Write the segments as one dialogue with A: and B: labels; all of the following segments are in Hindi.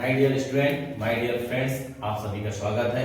A: My dear student, my dear friends, आप सभी का स्वागत है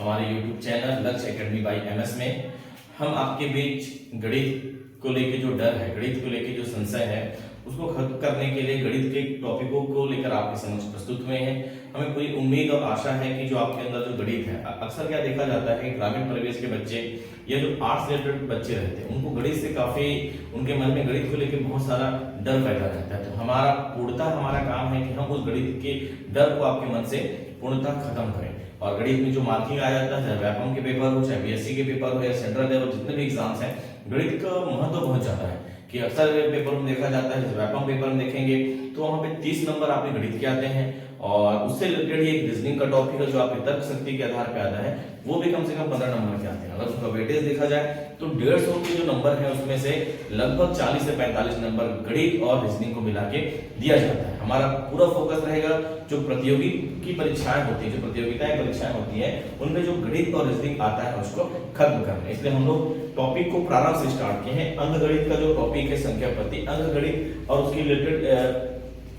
A: हमारे YouTube channel Lakshya academy by MS में। हम आपके बीच गणित को लेके जो डर है, गणित को लेके जो संशय है, उसको खत्म करने के लिए गणित के टॉपिकों को लेकर आपके समक्ष प्रस्तुत हुए हैं। हमें पूरी उम्मीद और आशा है कि जो आपके अंदर जो गणित है, अक्सर क्या देखा जाता है कि ग्रामीण परिवेश के बच्चे या जो आर्ट्स रिलेटेड बच्चे रहते हैं, उनको गणित से काफी, उनके मन में गणित को लेकर बहुत सारा डर पैदा रहता है। तो हमारा काम है कि हम उस गणित के डर को आपके मन से पूर्णतः खत्म करें। और गणित में जो मार्किंग आ जाता है, व्यापम के पेपर हो, चाहे बीएससी के पेपर हो या सेंट्रल लेवल जितने भी एग्जाम्स हैं, गणित का महत्व बहुत ज्यादा है कि अक्सर पेपर में देखा जाता है। व्यापम पेपर में देखेंगे तो वहां पे 30 नंबर आपके गणित के आते हैं और उससे रिलेटेड एक रीजनिंग का टॉपिक है जो आपके तर्क शक्ति के आधार पे आता है, वो भी कम से कम 15 नंबर के आते हैं। अगर उसका वेटेज देखा जाए तो 150 के जो नंबर है उसमें से लगभग 40 से 45 नंबर गणित और रीजनिंग को मिला के दिया जाता है। हमारा पूरा फोकस रहेगा जो प्रतियोगी की परीक्षाएं होती है, जो प्रतियोगिताएं परीक्षाएं होती है, उनमें जो गणित और रीजनिंग आता है उसको खत्म करना है। इसलिए हम लोग टॉपिक को प्रारंभ से स्टार्ट किए हैं। अंक गणित का जो टॉपिक है संख्या पद्धति, अंक गणित और उसके रिलेटेड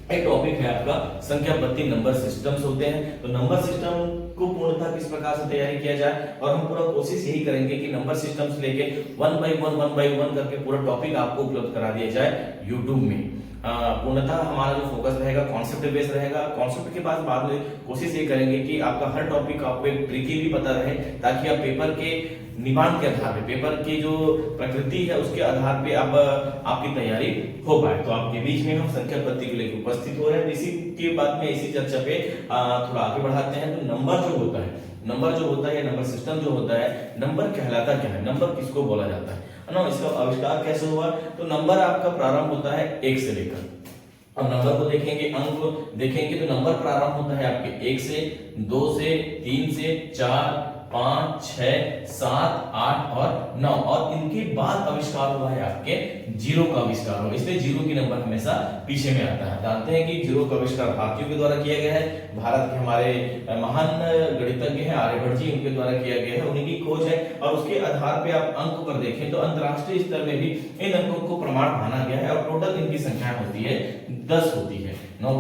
A: एक टॉपिक है आपका संख्या पद्धति, नंबर सिस्टम्स होते हैं। तो नंबर सिस्टम को पूर्णतः किस प्रकार से तैयारी किया जाए, और हम पूरा कोशिश यही करेंगे कि नंबर सिस्टम्स लेके 1 बाय 1 करके पूरा टॉपिक आपको उपलब्ध करा दिया जाए यूट्यूब में। पूर्णतः हमारा जो फोकस रहेगा कॉन्सेप्ट बेस्ड रहेगा। कॉन्सेप्ट के बाद में कोशिश ये करेंगे कि आपका हर टॉपिक आपको एक ट्रिकी भी पता रहे, ताकि आप पेपर के निबंध के आधार पे, पेपर की जो प्रकृति है उसके आधार पे अब आपकी तैयारी हो पाए। तो आपके बीच में हम संख्या पद्धति को लेकर उपस्थित हो रहे हैं। इसी के बाद में इसी चर्चा पे थोड़ा आगे बढ़ाते हैं। तो नंबर जो होता है या नंबर सिस्टम जो होता है, नंबर कहलाता क्या है, नंबर किसको बोला जाता है ना, इसका आविष्कार कैसे हुआ। तो नंबर आपका प्रारंभ होता है 1 से लेकर, अब नंबर को देखेंगे, अंक को देखेंगे तो नंबर प्रारंभ होता है आपके 1 से, 2 से, 3 से, 4, 5, 6, 7, 8 और 9, और इनके बाद आविष्कार हुआ है आपके जीरो का आविष्कार हुआ। इसलिए जीरो की नंबर हमेशा पीछे में आता है। जानते हैं कि जीरो का आविष्कार भारतीयों के द्वारा किया गया है। भारत के हमारे महान गणितज्ञ हैं आर्यभट्ट जी, उनके द्वारा किया गया है, उन्हीं की खोज है। और उसके आधार पे आप अंक पर देखें तो अंतरराष्ट्रीय स्तर में भी इन अंकों को प्रमाण माना गया है। और टोटल इनकी संख्या होती है 10 होती है। 9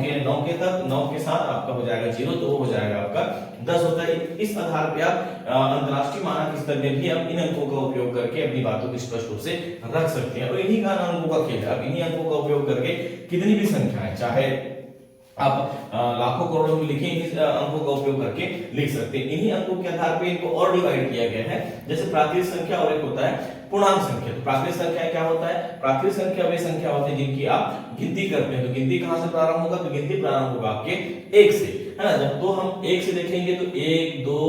A: के साथ आपका हो जाएगा 0, तो वो हो जाएगा आपका 10 होता है। इस आधार पे आप अंतरराष्ट्रीय मानक स्तर में भी आप इन अंकों का उपयोग करके अपनी बातों को स्पष्ट रूप से रख सकते हैं। और इन्हीं का अंकों का खेल है। अब इन्हीं अंकों का उपयोग करके कितनी भी संख्याएं, चाहे आप लाखों करोड़ों में लिखें, इन्हीं अंकों का उपयोग करके लिख सकते हैं। इन्हीं अंकों के आधार पे इनको और डिवाइड किया गया है। जैसे प्राकृत संख्या और एक होता है पूर्णांक संख्या। तो प्राकृत संख्या क्या होता है, प्राकृत संख्या वे संख्या होती है जिनकी आप गिनती करते हैं। तो गिनती कहां से प्रारंभ होगा, तो गिनती प्रारंभ होगा आपके 1 से, है ना। जब तो हम 1 से देखेंगे तो 1, 2,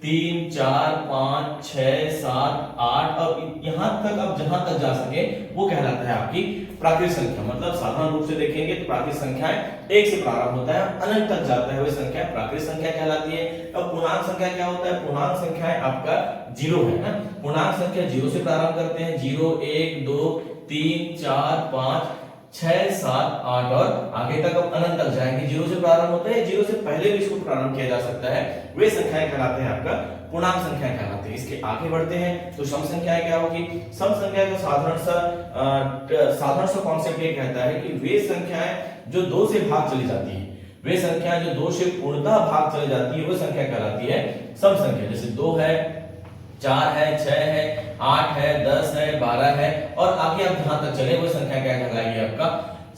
A: 3, 4, 5, 6, 7, 8 और यहां तक आप जहां तक जा सके वो कहलाता है आपकी प्राकृत संख्या। मतलब साधारण रूप से देखेंगे तो प्राकृत संख्याएं 1 से प्रारंभ होता है, अनंत तक जाता है, वह संख्या प्राकृत संख्या कहलाती है। अब पूर्णांक संख्या क्या होता है, पूर्णांक संख्याएं आपका 0 है ना। पूर्णांक संख्या 0 से प्रारंभ करते हैं, 0, 1, 2, 3, 4, 5, 6, 7, 8 और आगे तक अब अनंत तक जाएंगे। 0 से प्रारंभ होता है, 0 से पहले भी इसको प्रारंभ किया जा सकता है, वे संख्याएं कहलाते हैं आपका पूर्णांक संख्या कहलाते हैं। इसके आगे बढ़ते हैं तो सम संख्याएं क्या होगी। सम संख्या का साधारण सा कॉन्सेप्ट ये कहता है कि वे संख्याएं जो 2 से भाग चली जाती है, वे संख्याएं जो 2 से पूर्णतः भाग चली जाती है, वो संख्या कहलाती है सम संख्या। जैसे 2 है, 4 है, 6 है, 8 है, 10 है, 12 है और आगे आप जहां तक चले वो संख्या क्या कहलाएगी, आपका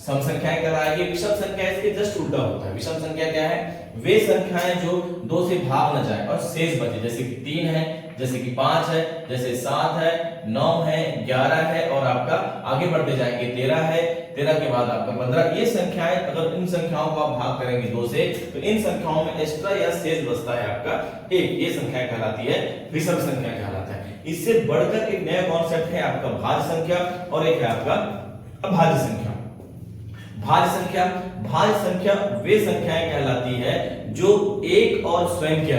A: सम संख्याएं कहलाएगी। विषम संख्या इसके जस्ट उल्टा होता है। विषम संख्या क्या है, वे संख्याएं जो 2 से भाग न जाए और शेष बचे, जैसे कि 3 है, जैसे कि 5 है, जैसे 7 है, 9 है, 11 है और आपका आगे बढ़ते जाएंगे 13 है, 13 के बाद आपका 15। ये संख्याएं, अगर इन संख्याओं को आप भाग करेंगे 2 से, तो इन संख्याओं में एक्स्ट्रा या शेष बचता है आपका 1। ये संख्या कहलाती है विषम संख्या कहलाता है। इससे बढ़कर एक नया कॉन्सेप्ट है आपका भाज्य संख्या और एक है आपका अभाज्य संख्या। भाज्य संख्या वे संख्याएं कहलाती है जो एक और स्वयं के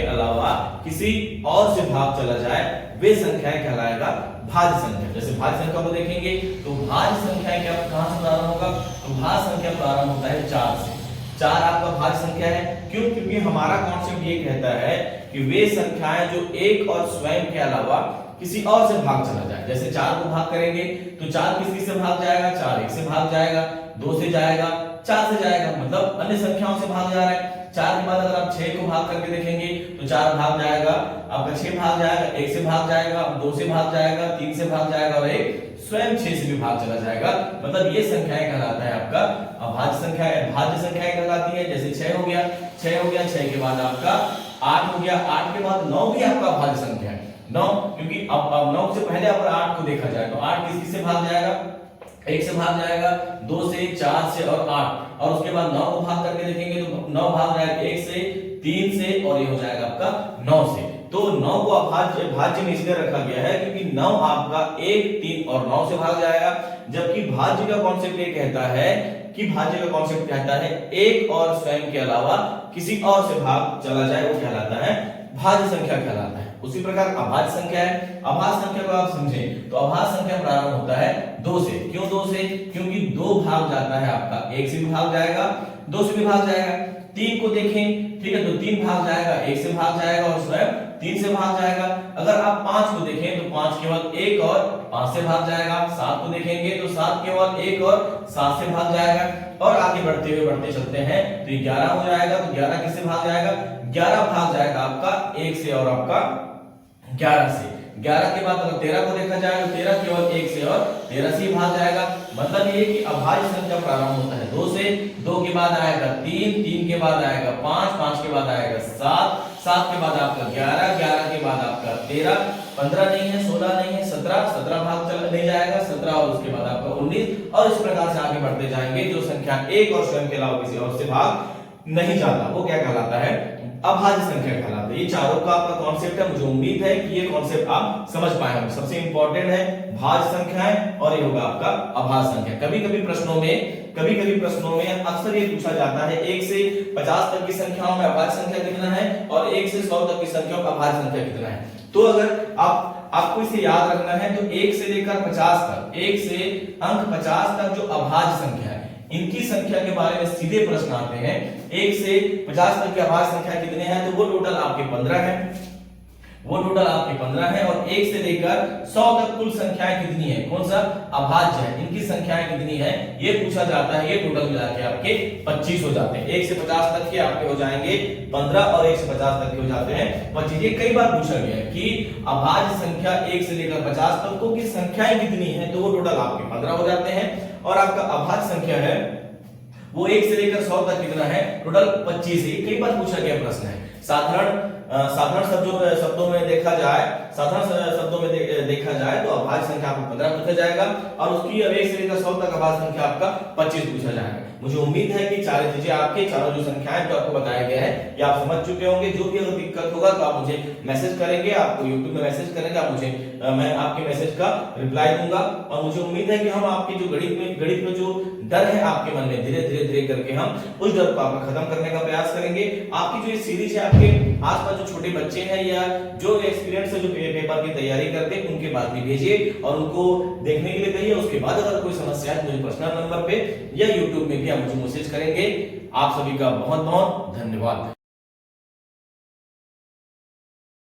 A: अलावा किसी और से भाग चला जाए, वे संख्याएं कहलाएगा भाज्य संख्या। जैसे भाज्य संख्या को देखेंगे तो भाज्य संख्या क्या कहां से प्रारंभ होगा, तो भाज्य संख्या प्रारंभ होता है 4 से। 4 आपका भाज्य संख्या है। क्यों, क्योंकि हमारा कॉन्सेप्ट ये कहता है कि वे संख्याएं जो एक और स्वयं के अलावा किसी और से भाग चला जाए। जैसे 4 को भाग करेंगे तो 4 किस से भाग जाएगा, 4 1 से भाग जाएगा, 2 से जाएगा, 4 से जाएगा, मतलब अन्य संख्याओं से भाग जा रहा है। 4 के बाद अगर आप 6 को भाग करके देखेंगे तो 4 भाग जाएगा, आपका 6 भाग जाएगा, 1 से भाग जाएगा, 2 से भाग जाएगा, 3 से भाग जाएगा और 1 स्वयं 6 से भी भाग चला जाएगा। मतलब ये संख्याएं कहलाता है आपका अभाज्य संख्या, भाज्य संख्याएं कहलाती है। जैसे 6 हो गया, 6 के बाद आपका 8 हो गया, 8 के बाद 9 भी आपका भाज्य संख्या है। 9, क्योंकि अब 9 से पहले अगर 8 को देखा जाए तो 8 किस से भाग जाएगा, 1 से भाग जाएगा, 2 से, 4 से और 8, और उसके बाद 9 को भाग करके देखेंगे तो 9 भाग जाएगा 1 से, 3 से और ये हो जाएगा आपका 9 से। तो 9 को भाज्य में इसलिए रखा गया है क्योंकि 9 आपका 1, 3 और 9 से भाग जाएगा, जबकि भाज्य का कॉन्सेप्ट ये कहता है कि भाज्य का कॉन्सेप्ट कहता है एक और स्वयं के अलावा किसी और से भाग चला जाए वो कहलाता है भाज्य संख्या कहलाता है। उसी प्रकार अभाज्य संख्या है। अभाज्य संख्या को आप समझें तो अभाज्य संख्या प्रारंभ होता है 2 से। क्यों 2 से? क्योंकि 2 भाग जाता है आपका 1 से भी भाग जाएगा, 2 से भी भाग जाएगा। 3 को देखें, ठीक है, तो 3 भाग जाएगा, 1 से भाग जाएगा और स्वयं 3 से भाग जाएगा। अगर आप 5 को देखें तो 5 केवल 1 और 5 से भाग जाएगा। 7 को देखेंगे तो 7 केवल 1 और 7 से भाग जाएगा। और आगे बढ़ते चलते हैं तो 11 हो जाएगा, तो 11 किससे भाग जाएगा, 11 भाग जाएगा आपका 1 से और आपका 11 से। 11 के बाद अगर 13 को देखा जाए तो 13 केवल 1 से और 13 से भाग जाएगा। मतलब ये कि अभाज्य संख्या प्रारंभ होता है 2 से, 2 के बाद आएगा 3, 3 के बाद आएगा 5, 5 के बाद आएगा 7, 7 के बाद आपका 11, 11 के बाद आपका 13, 15 नहीं है, 16 नहीं है, 17, 17 भाग चल नहीं जाएगा, 17 और उसके बाद आपका 19, और इस प्रकार से आगे बढ़ते जाएंगे। जो संख्या एक और स्वयं के अलावा किसी और से भाग नहीं जाता वो क्या कहलाता है, अभाज्य संख्या कहलाता है। ये चारों का आपका कॉन्सेप्ट है। मुझे उम्मीद है कि ये कॉन्सेप्ट आप समझ पाए होंगे। सबसे इंपॉर्टेंट है भाज्य संख्याएं और ये होगा आपका अभाज्य संख्या। कभी-कभी प्रश्नों में अक्सर ये पूछा जाता है 1 से 50 तक की संख्याओं में अभाज्य संख्या कितना है और 1 से 100 तक की संख्याओं में अभाज्य संख्या कितना है। तो अगर आपको इसे याद रखना है तो 1 से लेकर 50 तक, 1 से अंक 50 तक जो अभाज्य संख्या है इनकी संख्या के बारे में सीधे प्रश्न आते हैं। 1 से 50 तक की अभाज्य संख्या कितने हैं, तो वो टोटल आपके 15 है, वो टोटल आपके 15 है। और 1 से लेकर 100 तक कुल संख्याएं कितनी है, कौन सा अभाज्य है, इनकी संख्याएं कितनी है ये पूछा जाता है। ये टोटल मिला के आपके 25 हो जाते हैं। 1 से 50 तक के आपके हो जाएंगे 15 और 1 से 50 तक के हो जाते हैं 25। ये कई बार पूछा गया है कि अभाज्य संख्या 1 से लेकर 50 तक को की संख्याएं कितनी है, तो वो टोटल आपके 15 हो जाते हैं। और आपका अभाज्य संख्या है वो 1 से लेकर 100 तक कितना है, टोटल 25 है। कई बार पूछा गया प्रश्न है। साधारण शब्दों में देखा जाए, देखा जाए तो अभाज्य संख्या आपको 15 पूछा जाएगा और उसकी 1 से लेकर 100 तक अभाज्य संख्या आपका 25 पूछा जाएगा। मुझे उम्मीद है कि चारों चीजें आपके चारों जो संख्याएं जो आपको बताया गया है ये आप समझ चुके होंगे। जो भी अगर दिक्कत होगा तो आप मुझे मैसेज करेंगे, आपको यूट्यूब में मैसेज करेंगे, आप मुझे मैं आपके मैसेज का रिप्लाई दूंगा। और मुझे उम्मीद है कि हम आपके जो गणित में जो डर है आपके मन में धीरे करके हम उस डर को आपका खत्म करने का प्रयास करेंगे। आपकी जो ये सीरीज है आपके आसपास जो छोटे बच्चे हैं या जो एक्सपीरियंस है जो पेपर की तैयारी करते हैं उनके पास भी भेजिए और उनको देखने के लिए कहिए। उसके बाद अगर कोई समस्या है मुझे पर्सनल नंबर पे या यूट्यूब में भी आप मुझे मैसेज करेंगे। आप सभी का बहुत बहुत धन्यवाद।